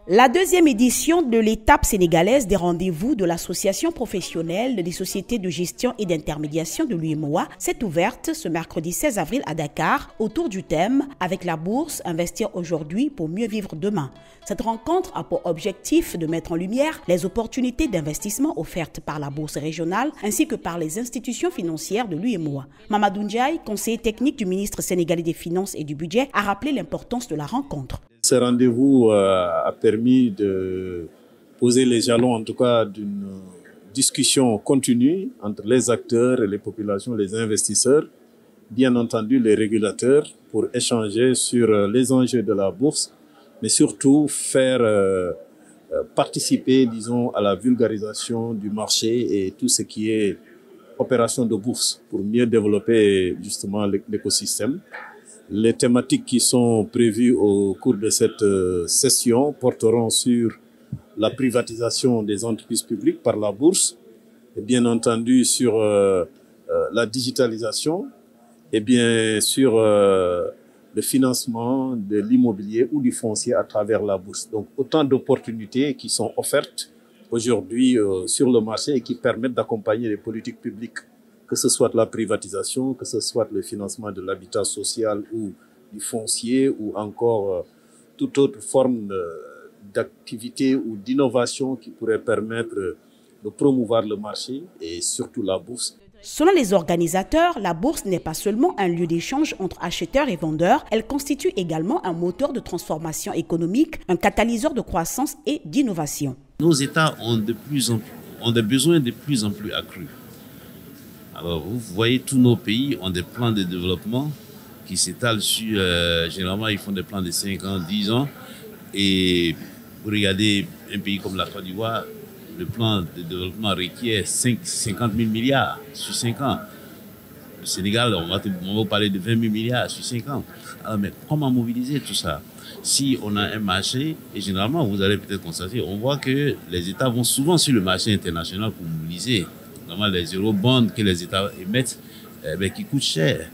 La deuxième édition de l'étape sénégalaise des rendez-vous de l'Association professionnelle des sociétés de gestion et d'intermédiation de l'UEMOA s'est ouverte ce mercredi 16 avril à Dakar autour du thème « Avec la bourse, investir aujourd'hui pour mieux vivre demain ». Cette rencontre a pour objectif de mettre en lumière les opportunités d'investissement offertes par la bourse régionale ainsi que par les institutions financières de l'UEMOA. Mamadou Ndiaye, conseiller technique du ministre sénégalais des Finances et du Budget, a rappelé l'importance de la rencontre. Ce rendez-vous a permis de poser les jalons, en tout cas, d'une discussion continue entre les acteurs et les populations, les investisseurs, bien entendu les régulateurs, pour échanger sur les enjeux de la bourse, mais surtout faire participer, disons, à la vulgarisation du marché et tout ce qui est opération de bourse pour mieux développer justement l'écosystème. Les thématiques qui sont prévues au cours de cette session porteront sur la privatisation des entreprises publiques par la bourse, et bien entendu sur la digitalisation et bien sur le financement de l'immobilier ou du foncier à travers la bourse. Donc autant d'opportunités qui sont offertes aujourd'hui sur le marché et qui permettent d'accompagner les politiques publiques, que ce soit la privatisation, que ce soit le financement de l'habitat social ou du foncier ou encore toute autre forme d'activité ou d'innovation qui pourrait permettre de promouvoir le marché et surtout la bourse. Selon les organisateurs, la bourse n'est pas seulement un lieu d'échange entre acheteurs et vendeurs, elle constitue également un moteur de transformation économique, un catalyseur de croissance et d'innovation. Nos États ont des besoins de plus en plus accrus. Alors, vous voyez, tous nos pays ont des plans de développement qui s'étalent sur... généralement, ils font des plans de 5 ans, 10 ans. Et vous regardez un pays comme la Côte d'Ivoire, le plan de développement requiert 50 000 milliards sur 5 ans. Le Sénégal, on va vous parler de 20 000 milliards sur 5 ans. Alors, mais comment mobiliser tout ça? Si on a un marché, et généralement, vous allez peut-être constater, on voit que les États vont souvent sur le marché international pour mobiliser. Les eurobonds que les États émettent, qui coûtent cher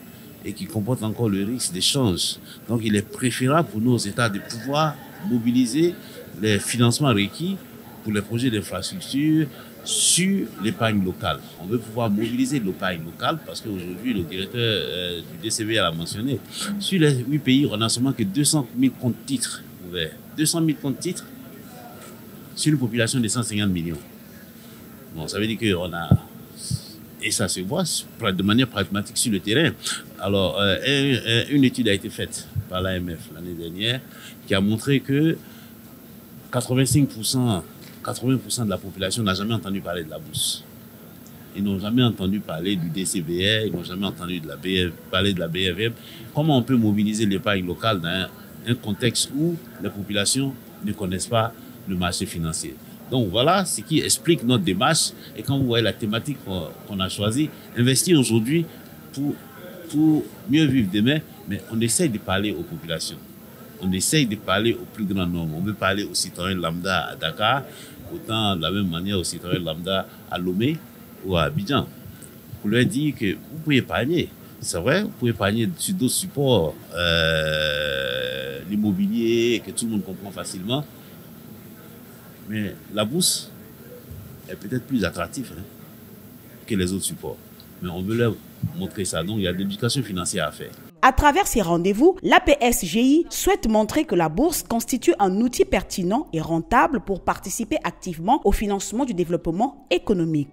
et qui comportent encore le risque d'échange. Donc, il est préférable pour nos États de pouvoir mobiliser les financements requis pour les projets d'infrastructure sur l'épargne locale. On veut pouvoir mobiliser l'épargne locale parce qu'aujourd'hui, le directeur du DCB l'a mentionné. Sur les 8 pays, on n'a seulement que 200 000 comptes titres ouverts. 200 000 comptes titres sur une population de 150 millions. Bon, ça veut dire qu'on a... Et ça se voit de manière pragmatique sur le terrain. Alors, une étude a été faite par l'AMF l'année dernière qui a montré que 80% de la population n'a jamais entendu parler de la bourse. Ils n'ont jamais entendu parler du DCBR, ils n'ont jamais entendu parler de la BFM. Comment on peut mobiliser l'épargne locale dans un contexte où les populations ne connaissent pas le marché financier? Donc voilà ce qui explique notre démarche. Et quand vous voyez la thématique qu'on a choisie, investir aujourd'hui pour mieux vivre demain, mais on essaye de parler aux populations. On essaye de parler au plus grand nombre. On veut parler aux citoyens lambda à Dakar, autant de la même manière aux citoyens lambda à Lomé ou à Abidjan. Pour leur dire que vous pouvez épargner. C'est vrai, vous pouvez épargner sur d'autres supports, l'immobilier, que tout le monde comprend facilement. Mais la bourse est peut-être plus attractive que les autres supports. Mais on veut leur montrer ça. Donc, il y a de l'éducation financière à faire. À travers ces rendez-vous, l'APSGI souhaite montrer que la bourse constitue un outil pertinent et rentable pour participer activement au financement du développement économique.